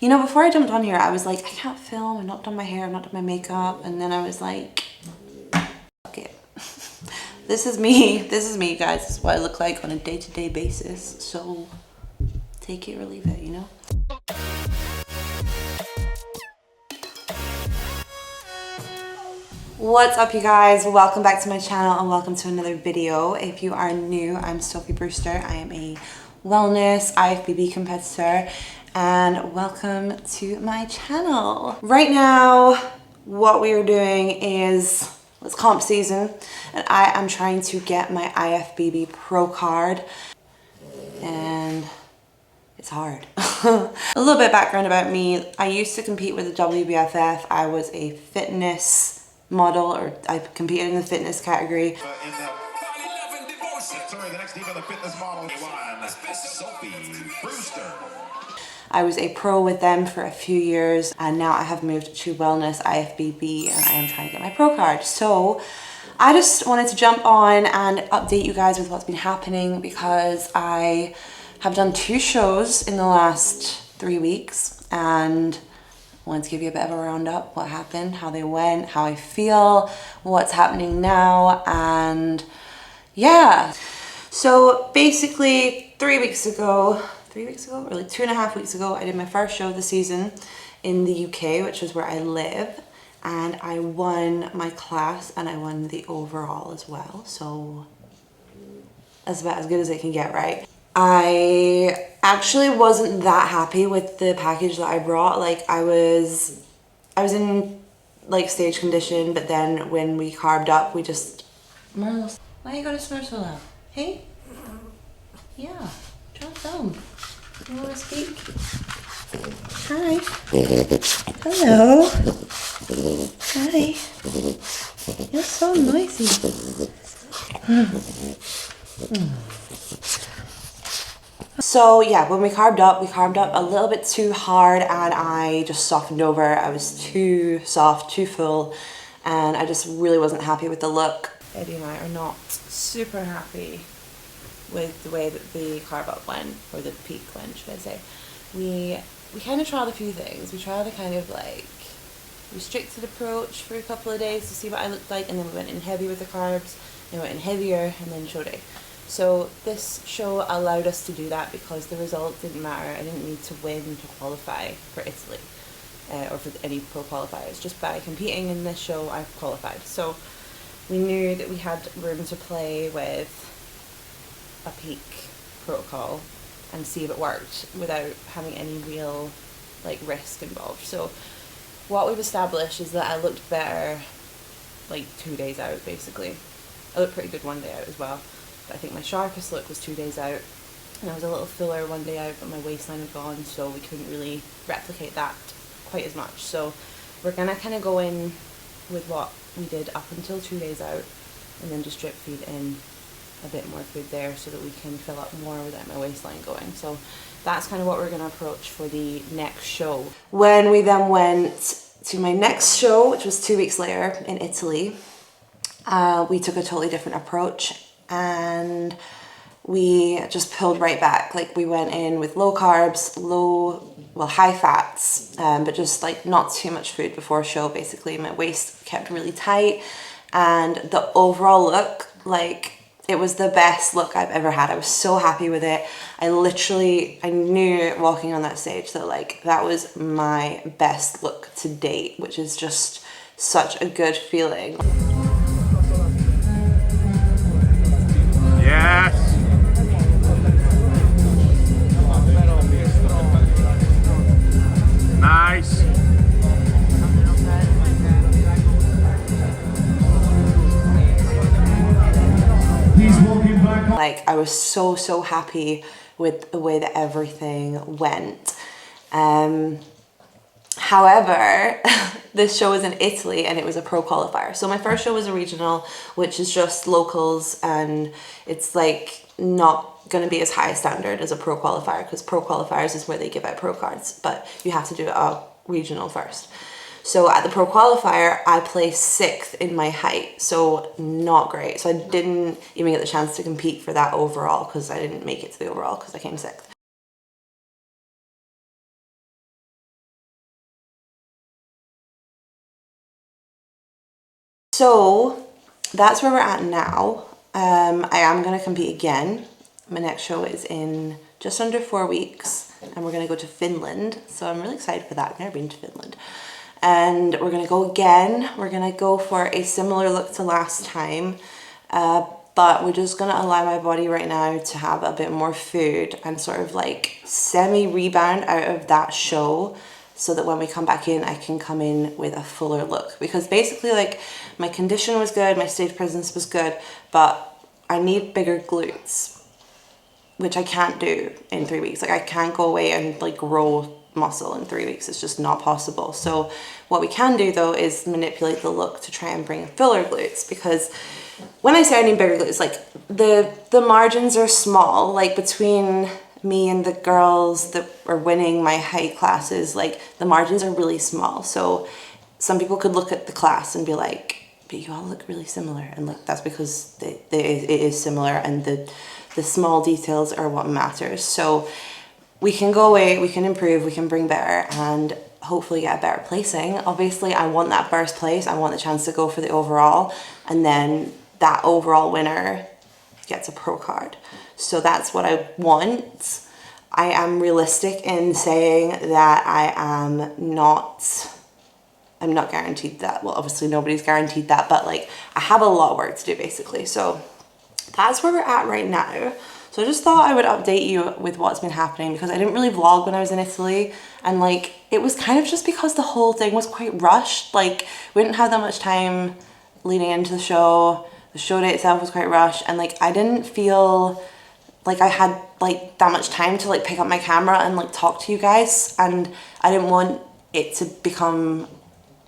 You know, before I jumped on here, I was like, I can't film, I've not done my hair, I've not done my makeup, and then I was like, fuck it. This is me, guys. This is what I look like on a day-to-day basis, so take it or leave it, you know? What's up, you guys? Welcome back to my channel and welcome to another video. If you are new, I'm Sophie Brewster. I am a wellness IFBB competitor and welcome to my channel. Right now, what we are doing is, it's comp season and I am trying to get my IFBB Pro card and it's hard. A little bit of background about me. I used to compete with the WBFF. I was a fitness model, or I competed in the fitness category. The next team in the fitness model Sophie, Brewster. I was a pro with them for a few years and now I have moved to wellness IFBB and I am trying to get my pro card. So I just wanted to jump on and update you guys with what's been happening because I have done 2 shows in the last 3 weeks and I wanted to give you a bit of a roundup, what happened, how they went, how I feel, what's happening now, and yeah. So basically 3 weeks ago, or like 2.5 weeks ago, I did my first show of the season in the UK, which is where I live, and I won my class and I won the overall as well. So that's about as good as it can get, right? I actually wasn't that happy with the package that I brought. Like I was in like stage condition, but then when we carved up, we just, Marlos, why you gotta snore so loud? Hey? Yeah, try to film. You wanna speak? Hi. Hello. Hi. You're so noisy. So yeah, when we carved up a little bit too hard and I just softened over. I was too soft, too full, and I just really wasn't happy with the look. Eddie and I are not super happy with the way that the carve up went, or the peak went, should I say. We kind of tried a few things. We tried a kind of like restricted approach for a couple of days to see what I looked like, and then we went in heavy with the carbs, and went in heavier, and then show day. So this show allowed us to do that because the result didn't matter. I didn't need to win to qualify for Italy or for any pro qualifiers. Just by competing in this show, I qualified. So we knew that we had room to play with a peak protocol and see if it worked without having any real like risk involved. So what we've established is that I looked better like 2 days out, basically. I looked pretty good 1 day out as well. I think my sharpest look was 2 days out, and I was a little fuller 1 day out, but my waistline had gone, so we couldn't really replicate that quite as much. So we're gonna kind of go in with what we did up until 2 days out, and then just drip feed in a bit more food there so that we can fill up more without my waistline going. So that's kind of what we're gonna approach for the next show. When we then went to my next show, which was 2 weeks later in Italy, we took a totally different approach. And we just pulled right back. Like we went in with low carbs, high fats, but just like not too much food before show. Basically my waist kept really tight and the overall look, like it was the best look I've ever had. I was so happy with it. I knew walking on that stage that like that was my best look to date, which is just such a good feeling. Yes. Nice. Like I was so happy with the way that everything went. However, this show was in Italy and it was a pro qualifier. So my first show was a regional, which is just locals, and it's like not going to be as high a standard as a pro qualifier because pro qualifiers is where they give out pro cards, but you have to do a regional first. So at the pro qualifier, I placed 6th in my height, so not great. So I didn't even get the chance to compete for that overall because I didn't make it to the overall because I came 6th. So that's where we're at now. I am going to compete again. My next show is in just under 4 weeks and we're going to go to Finland. So I'm really excited for that. I've never been to Finland. And we're going to go again. We're going to go for a similar look to last time. But we're just going to allow my body right now to have a bit more food and sort of like semi-rebound out of that show, so that when we come back in, I can come in with a fuller look. Because basically, like, my condition was good, my stage presence was good, but I need bigger glutes, which I can't do in 3 weeks. Like, I can't go away and like grow muscle in 3 weeks. It's just not possible. So what we can do though is manipulate the look to try and bring fuller glutes, because when I say I need bigger glutes, like the margins are small, like between me and the girls that are winning my height classes, like the margins are really small. So some people could look at the class and be like, but you all look really similar. And like, that's because it is similar, and the small details are what matters. So we can go away, we can improve, we can bring better, and hopefully get a better placing. Obviously, I want that first place. I want the chance to go for the overall, and then that overall winner gets a pro card. So that's what I want. I am realistic in saying that I'm not guaranteed that. Well, obviously nobody's guaranteed that, but like I have a lot of work to do basically. So that's where we're at right now. So I just thought I would update you with what's been happening, because I didn't really vlog when I was in Italy, and like it was kind of just because the whole thing was quite rushed. Like we didn't have that much time leading into the show. The show day itself was quite rushed, and like I didn't feel like I had like that much time to like pick up my camera and like talk to you guys, and I didn't want it to become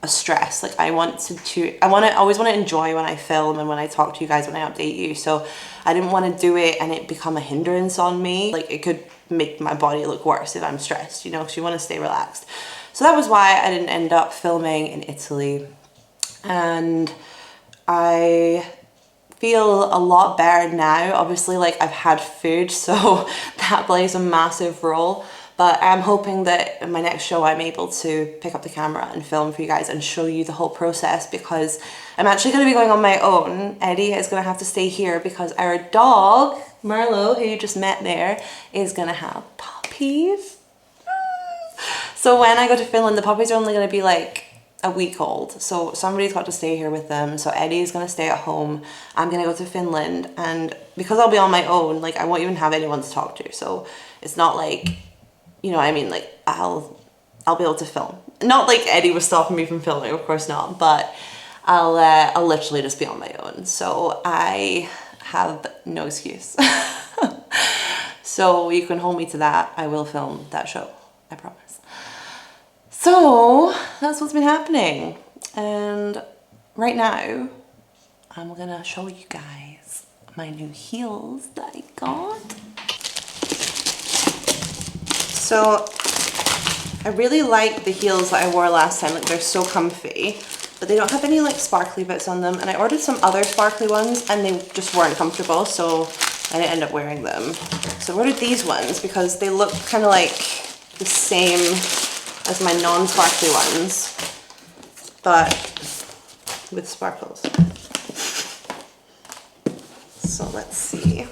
a stress. Like I always want to enjoy when I film and when I talk to you guys, when I update you. So I didn't want to do it and it become a hindrance on me. Like it could make my body look worse if I'm stressed, you know, because you want to stay relaxed. So that was why I didn't end up filming in Italy. And I feel a lot better now. Obviously, like I've had food, so that plays a massive role. But I'm hoping that in my next show I'm able to pick up the camera and film for you guys and show you the whole process, because I'm actually going to be going on my own. Eddie is going to have to stay here because our dog, Marlo, who you just met there, is going to have puppies. So when I go to Finland, the puppies are only going to be like a week old. So somebody's got to stay here with them. So Eddie's going to stay at home. I'm going to go to Finland. And because I'll be on my own, like I won't even have anyone to talk to. So it's not like, you know what I mean? Like I'll be able to film. Not like Eddie was stopping me from filming, of course not, but I'll literally just be on my own. So I have no excuse. So you can hold me to that. I will film that show, I promise. So that's what's been happening. And right now I'm gonna show you guys my new heels that I got. So I really like the heels that I wore last time. Like they're so comfy, but they don't have any like sparkly bits on them. And I ordered some other sparkly ones and they just weren't comfortable, so I didn't end up wearing them. So I ordered these ones because they look kind of like the same as my non-sparkly ones, but with sparkles. So let's see.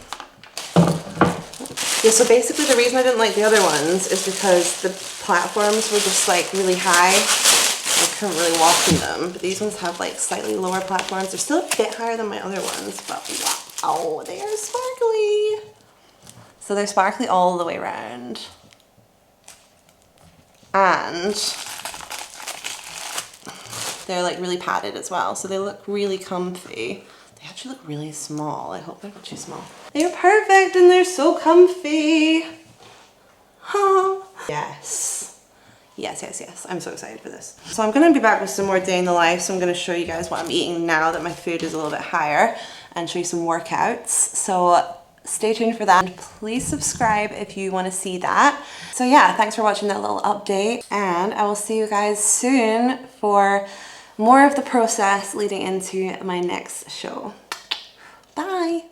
Yeah, so basically the reason I didn't like the other ones is because the platforms were just like really high. I couldn't really walk in them. But these ones have like slightly lower platforms. They're still a bit higher than my other ones, but wow, they are sparkly. So they're sparkly all the way around. And they're like really padded as well. So they look really comfy. They actually look really small. I hope they're not too small. They're perfect and they're so comfy. Huh. Yes. Yes, yes, yes. I'm so excited for this. So I'm gonna be back with some more day in the life. So I'm gonna show you guys what I'm eating now that my food is a little bit higher, and show you some workouts. So stay tuned for that. And please subscribe if you wanna see that. So yeah, thanks for watching that little update, and I will see you guys soon for more of the process leading into my next show. Bye.